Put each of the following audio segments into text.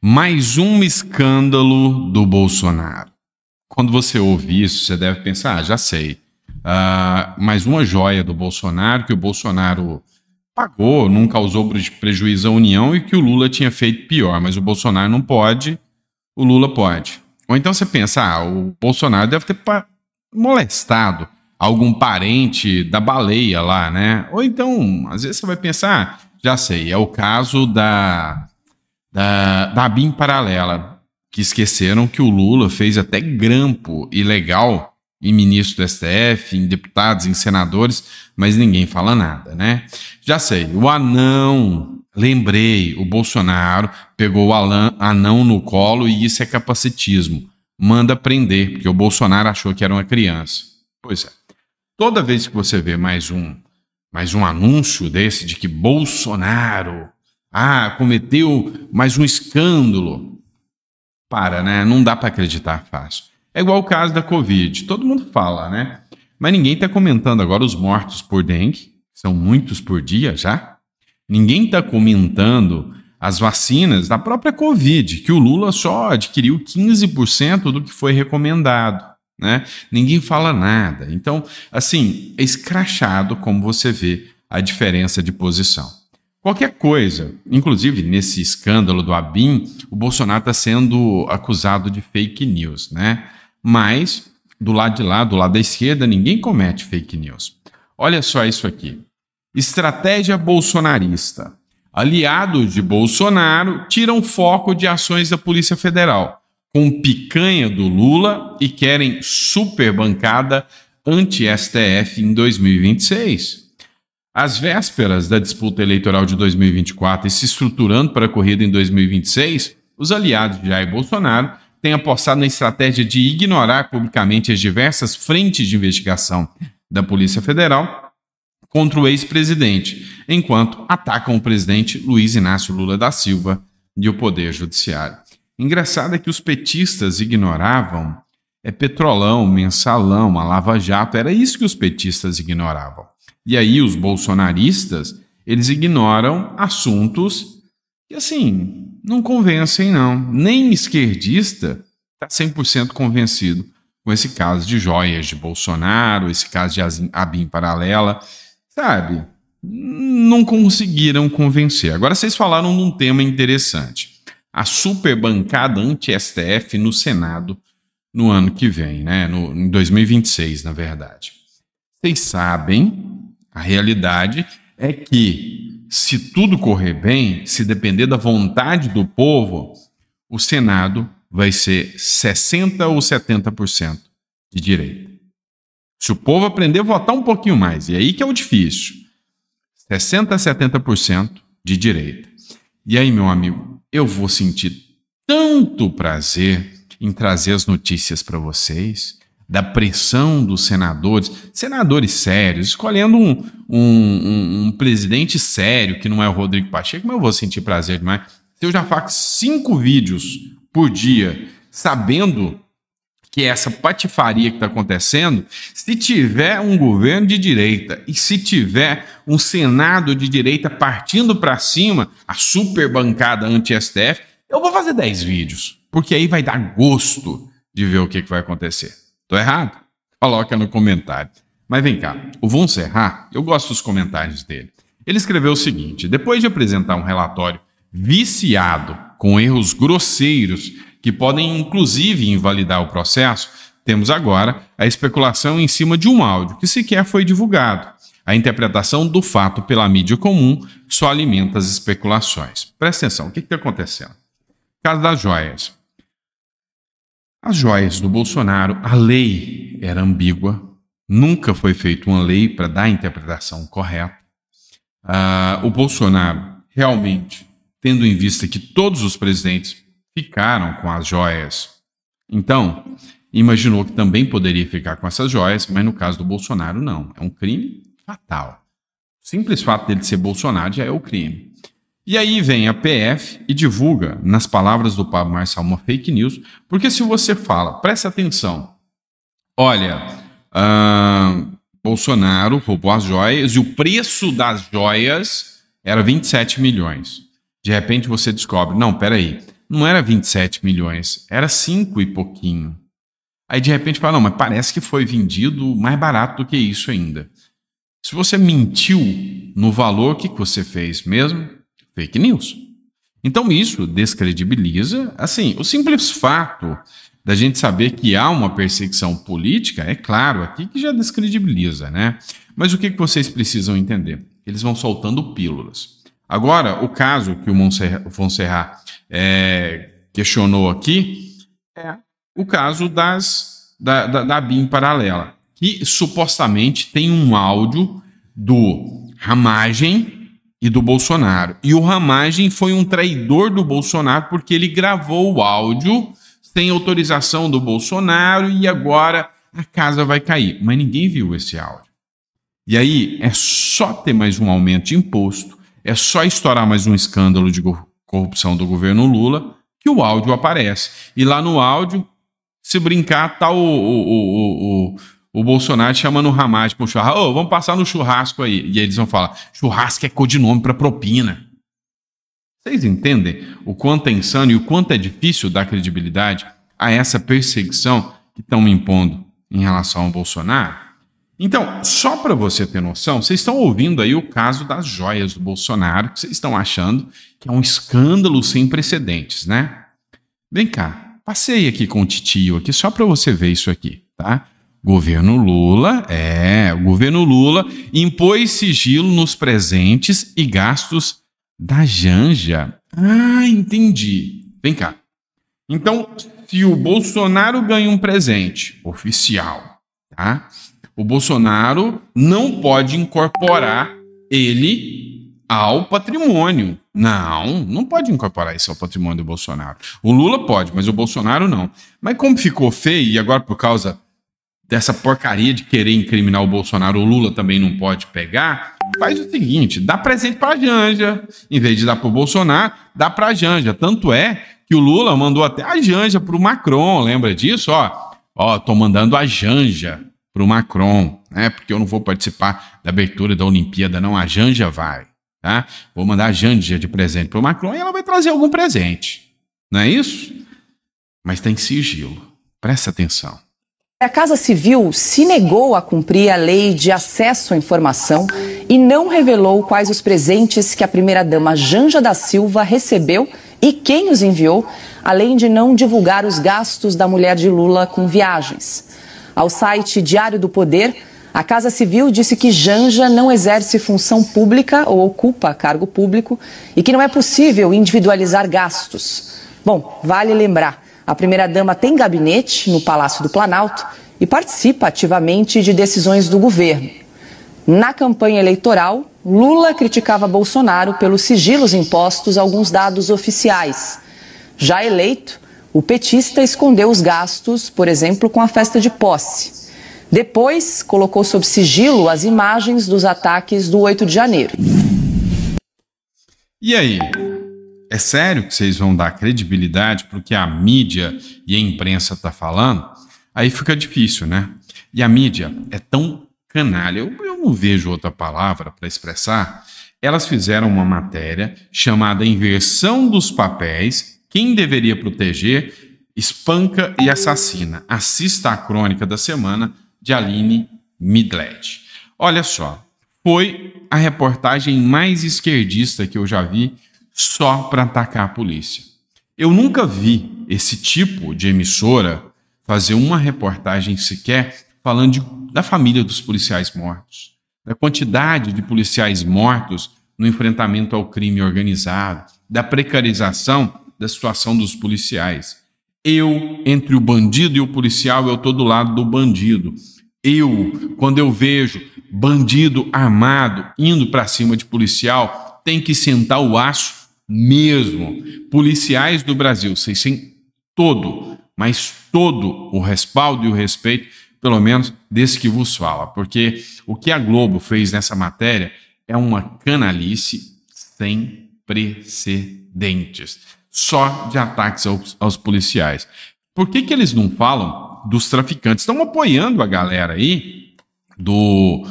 Mais um escândalo do Bolsonaro. Quando você ouve isso, você deve pensar, já sei. Mais uma joia do Bolsonaro, que o Bolsonaro pagou, não causou prejuízo à União e que o Lula tinha feito pior, mas o Bolsonaro não pode, o Lula pode. Ou então você pensa, o Bolsonaro deve ter molestado algum parente da baleia lá, né? Ou então, às vezes você vai pensar, já sei, é o caso da ABIN paralela, que esqueceram que o Lula fez até grampo ilegal em ministro do STF, em deputados, em senadores, mas ninguém fala nada, né? Já sei, o anão, lembrei, o Bolsonaro pegou o anão no colo e isso é capacitismo. Manda prender, porque o Bolsonaro achou que era uma criança. Pois é. Toda vez que você vê mais um anúncio desse de que Bolsonaro cometeu mais um escândalo, né? Não dá para acreditar fácil. É igual o caso da Covid. Todo mundo fala, né? Mas ninguém está comentando agora os mortos por dengue. São muitos por dia já. Ninguém está comentando as vacinas da própria Covid, que o Lula só adquiriu 15% do que foi recomendado, né? Ninguém fala nada. Então, assim, é escrachado como você vê a diferença de posição. Qualquer coisa, inclusive nesse escândalo do ABIN, o Bolsonaro está sendo acusado de fake news, né? Mas, do lado de lá, do lado da esquerda, ninguém comete fake news. Olha só isso aqui. Estratégia bolsonarista. Aliados de Bolsonaro tiram foco de ações da Polícia Federal, com picanha do Lula e querem super bancada anti-STF em 2026. Às vésperas da disputa eleitoral de 2024 e se estruturando para a corrida em 2026, os aliados de Jair Bolsonaro têm apostado na estratégia de ignorar publicamente as diversas frentes de investigação da Polícia Federal contra o ex-presidente, enquanto atacam o presidente Luiz Inácio Lula da Silva e o Poder Judiciário. Engraçado é que os petistas ignoravam Petrolão, Mensalão, a Lava Jato, era isso que os petistas ignoravam. E aí os bolsonaristas, eles ignoram assuntos que, assim, não convencem, não. Nem esquerdista está 100% convencido com esse caso de joias de Bolsonaro, esse caso de ABIN paralela, sabe? Não conseguiram convencer. Agora vocês falaram de um tema interessante. A super bancada anti-STF no Senado no ano que vem, né? Em 2026, na verdade. Vocês sabem, a realidade é que, se tudo correr bem, se depender da vontade do povo, o Senado vai ser 60% ou 70% de direita. Se o povo aprender a votar um pouquinho mais, e aí que é o difícil, 60% a 70% de direita. E aí, meu amigo, eu vou sentir tanto prazer em trazer as notícias para vocês, da pressão dos senadores sérios, escolhendo um presidente sério, que não é o Rodrigo Pacheco, mas eu vou sentir prazer demais. Se eu já faço 5 vídeos por dia, sabendo que essa patifaria que está acontecendo, se tiver um governo de direita e se tiver um Senado de direita partindo para cima, a super bancada anti-STF, eu vou fazer 10 vídeos, porque aí vai dar gosto de ver o que vai acontecer. Tô errado? Coloca no comentário. Mas vem cá, o Von Serra, eu gosto dos comentários dele. Ele escreveu o seguinte: depois de apresentar um relatório viciado, com erros grosseiros, que podem inclusive invalidar o processo, temos agora a especulação em cima de um áudio que sequer foi divulgado. A interpretação do fato pela mídia comum só alimenta as especulações. Presta atenção, o que está acontecendo? Caso das joias. As joias do Bolsonaro, a lei era ambígua, nunca foi feita uma lei para dar a interpretação correta. O Bolsonaro, realmente, tendo em vista que todos os presidentes ficaram com as joias, então, imaginou que também poderia ficar com essas joias, mas no caso do Bolsonaro, não. É um crime fatal. O simples fato dele ser Bolsonaro já é o crime. E aí vem a PF e divulga, nas palavras do Pablo Marçal, uma fake news, porque se você fala, presta atenção, olha, Bolsonaro roubou as joias e o preço das joias era 27 milhões. De repente você descobre, não, peraí, não era 27 milhões, era 5 e pouquinho. Aí de repente fala, não, mas parece que foi vendido mais barato do que isso ainda. Se você mentiu no valor, o que você fez mesmo? Fake news. Então isso descredibiliza, assim, o simples fato da gente saber que há uma perseguição política, é claro, aqui que já descredibiliza, né? Mas o que vocês precisam entender? Eles vão soltando pílulas. Agora, o caso que o Fonserrat questionou aqui é o caso da BIM paralela, que supostamente tem um áudio do Ramagem e do Bolsonaro. E o Ramagem foi um traidor do Bolsonaro porque ele gravou o áudio sem autorização do Bolsonaro e agora a casa vai cair. Mas ninguém viu esse áudio. E aí é só ter mais um aumento de imposto, é só estourar mais um escândalo de corrupção do governo Lula que o áudio aparece. E lá no áudio, se brincar, tá o Bolsonaro chamando o Ramagem para o churrasco. Ô, vamos passar no churrasco aí. E aí eles vão falar, churrasco é codinome para propina. Vocês entendem o quanto é insano e o quanto é difícil dar credibilidade a essa perseguição que estão impondo em relação ao Bolsonaro? Então, só para você ter noção, vocês estão ouvindo aí o caso das joias do Bolsonaro, que vocês estão achando que é um escândalo sem precedentes, né? Vem cá, passei aqui com o titio aqui só para você ver isso aqui, tá? O governo Lula impôs sigilo nos presentes e gastos da Janja. Ah, entendi. Vem cá. Então, se o Bolsonaro ganha um presente oficial, tá? O Bolsonaro não pode incorporar ele ao patrimônio. Não pode incorporar isso ao patrimônio do Bolsonaro. O Lula pode, mas o Bolsonaro não. Mas como ficou feio, e agora por causa dessa porcaria de querer incriminar o Bolsonaro, o Lula também não pode pegar, faz o seguinte, dá presente para a Janja. Em vez de dar para o Bolsonaro, dá para a Janja. Tanto é que o Lula mandou até a Janja para o Macron, lembra disso? Tô mandando a Janja para o Macron, né? Porque eu não vou participar da abertura da Olimpíada, não, a Janja vai, tá? Vou mandar a Janja de presente para o Macron e ela vai trazer algum presente, não é isso? Mas tem sigilo, presta atenção. A Casa Civil se negou a cumprir a lei de acesso à informação e não revelou quais os presentes que a primeira-dama Janja da Silva recebeu e quem os enviou, além de não divulgar os gastos da mulher de Lula com viagens. Ao site Diário do Poder, a Casa Civil disse que Janja não exerce função pública ou ocupa cargo público e que não é possível individualizar gastos. Bom, vale lembrar, a primeira-dama tem gabinete no Palácio do Planalto e participa ativamente de decisões do governo. Na campanha eleitoral, Lula criticava Bolsonaro pelos sigilos impostos a alguns dados oficiais. Já eleito, o petista escondeu os gastos, por exemplo, com a festa de posse. Depois, colocou sob sigilo as imagens dos ataques do 8 de janeiro. E aí? É sério que vocês vão dar credibilidade para o que a mídia e a imprensa tá falando? Aí fica difícil, né? E a mídia é tão canalha, eu não vejo outra palavra para expressar. Elas fizeram uma matéria chamada Inversão dos Papéis, quem deveria proteger, espanca e assassina. Assista a crônica da semana de Aline Midlet. Olha só, foi a reportagem mais esquerdista que eu já vi só para atacar a polícia. Eu nunca vi esse tipo de emissora fazer uma reportagem sequer falando da família dos policiais mortos, da quantidade de policiais mortos no enfrentamento ao crime organizado, da precarização da situação dos policiais. Eu, entre o bandido e o policial, eu estou do lado do bandido. Quando eu vejo bandido armado indo para cima de policial, tem que sentar o aço mesmo. Policiais do Brasil, vocês têm todo o respaldo e o respeito, pelo menos desse que vos fala, porque o que a Globo fez nessa matéria é uma canalice sem precedentes, só de ataques aos policiais. Por que eles não falam dos traficantes? Estão apoiando a galera aí do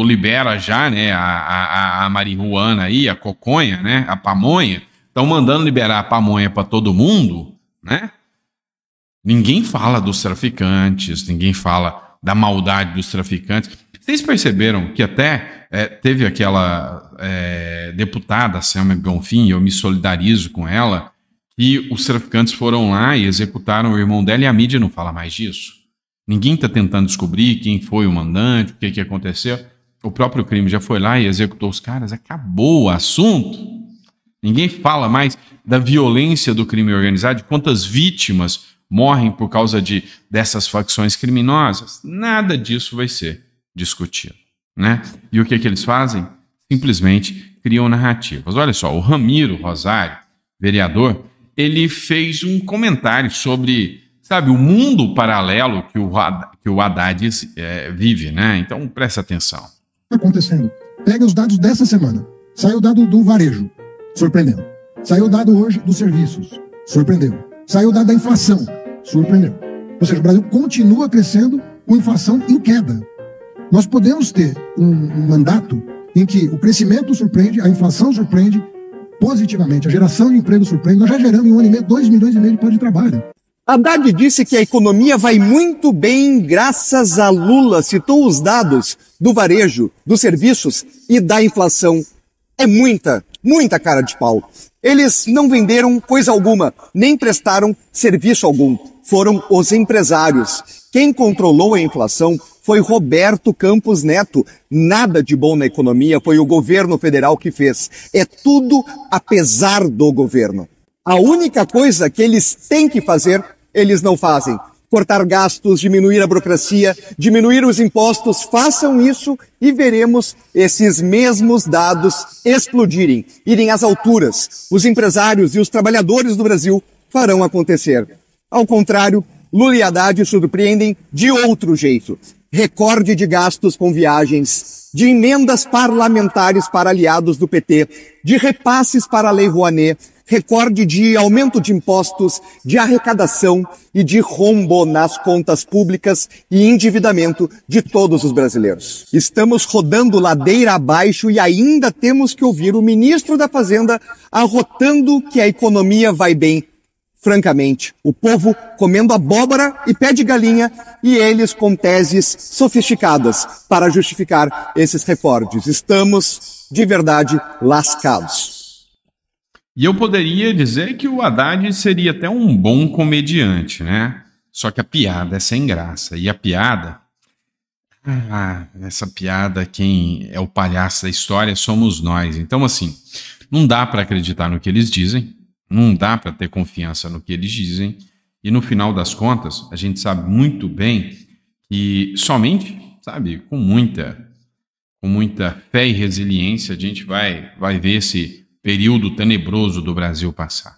Libera Já, né? A marihuana aí, a coconha, né? A pamonha. estão mandando liberar pamonha para todo mundo, né? Ninguém fala dos traficantes, ninguém fala da maldade dos traficantes. Vocês perceberam que até teve aquela deputada, Selma Bonfim, eu me solidarizo com ela, e os traficantes foram lá e executaram o irmão dela e a mídia não fala mais disso. Ninguém está tentando descobrir quem foi o mandante, o que aconteceu. O próprio crime já foi lá e executou os caras, acabou o assunto. Ninguém fala mais da violência do crime organizado, de quantas vítimas morrem por causa dessas facções criminosas. Nada disso vai ser discutido, né? E o que eles fazem? Simplesmente criam narrativas. Olha só, o Ramiro Rosário, vereador, ele fez um comentário sobre, sabe, o mundo paralelo que o Haddad vive, né? Então, presta atenção. Acontecendo. Pega os dados dessa semana. Saiu o dado do varejo, surpreendeu. Saiu o dado hoje dos serviços, surpreendeu. Saiu o dado da inflação, surpreendeu. Ou seja, o Brasil continua crescendo com inflação em queda. Nós podemos ter um mandato em que o crescimento surpreende, a inflação surpreende positivamente, a geração de emprego surpreende. Nós já geramos em 1 ano e meio 2,5 milhões de postos de trabalho. Haddad disse que a economia vai muito bem graças a Lula, citou os dados do varejo, dos serviços e da inflação. É muita cara de pau. Eles não venderam coisa alguma, nem prestaram serviço algum. Foram os empresários. Quem controlou a inflação foi Roberto Campos Neto. Nada de bom na economia foi o governo federal que fez. É tudo apesar do governo. A única coisa que eles têm que fazer, eles não fazem. Cortar gastos, diminuir a burocracia, diminuir os impostos, façam isso e veremos esses mesmos dados explodirem, irem às alturas. Os empresários e os trabalhadores do Brasil farão acontecer. Ao contrário, Lula e Haddad surpreendem de outro jeito. Recorde de gastos com viagens, de emendas parlamentares para aliados do PT, de repasses para a Lei Rouanet, recorde de aumento de impostos, de arrecadação e de rombo nas contas públicas e endividamento de todos os brasileiros. Estamos rodando ladeira abaixo e ainda temos que ouvir o ministro da Fazenda arrotando que a economia vai bem. Francamente, o povo comendo abóbora e pé de galinha e eles com teses sofisticadas para justificar esses recordes. Estamos, de verdade, lascados. E eu poderia dizer que o Haddad seria até um bom comediante, né? Só que a piada é sem graça. E a piada... essa piada, quem é o palhaço da história somos nós. Então, assim, não dá para acreditar no que eles dizem, não dá para ter confiança no que eles dizem. E no final das contas, a gente sabe muito bem que somente, sabe, com muita fé e resiliência, a gente vai ver esse período tenebroso do Brasil passar.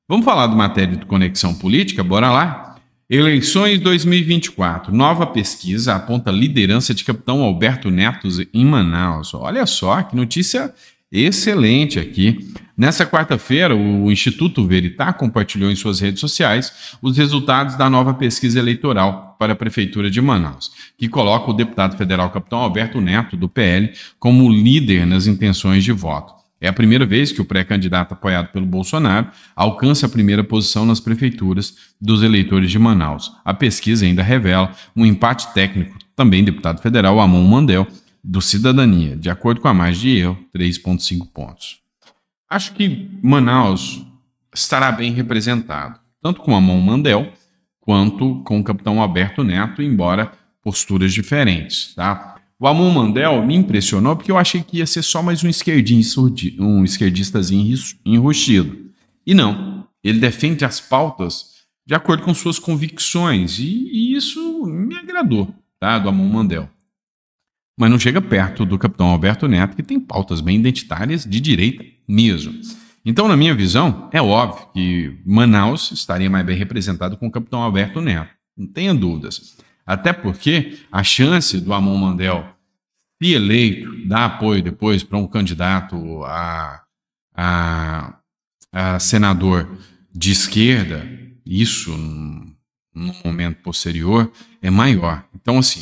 Vamos falar do matéria de Conexão Política? Bora lá? Eleições 2024. Nova pesquisa aponta liderança de capitão Alberto Neto em Manaus. Olha só, que notícia excelente aqui. Nessa quarta-feira, o Instituto Veritá compartilhou em suas redes sociais os resultados da nova pesquisa eleitoral para a Prefeitura de Manaus, que coloca o deputado federal capitão Alberto Neto, do PL, como líder nas intenções de voto. É a primeira vez que o pré-candidato apoiado pelo Bolsonaro alcança a primeira posição nas prefeituras dos eleitores de Manaus. A pesquisa ainda revela um empate técnico, também deputado federal Amon Mandel, do Cidadania, de acordo com a margem de erro, 3,5 pontos. Acho que Manaus estará bem representado, tanto com Amon Mandel quanto com o capitão Alberto Neto, embora posturas diferentes, tá? O Amon Mandel me impressionou porque eu achei que ia ser só mais um esquerdistazinho enrustido. E não, ele defende as pautas de acordo com suas convicções e isso me agradou, tá, do Amon Mandel. Mas não chega perto do capitão Alberto Neto, que tem pautas bem identitárias de direita mesmo. Então, na minha visão, é óbvio que Manaus estaria mais bem representado com o capitão Alberto Neto, não tenha dúvidas. Até porque a chance do Amon Mandel, se eleito, dar apoio depois para um candidato a senador de esquerda, isso no momento posterior, é maior. Então, assim,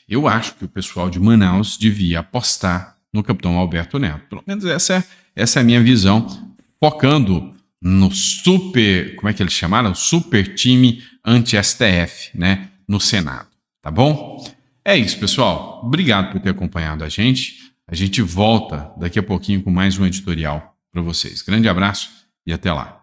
eu acho que o pessoal de Manaus devia apostar no capitão Alberto Neto. Pelo menos essa é a minha visão. focando no super, como é que eles chamaram? Super time anti-STF, né? No Senado, tá bom? É isso, pessoal. Obrigado por ter acompanhado a gente. A gente volta daqui a pouquinho com mais um editorial para vocês. Grande abraço e até lá.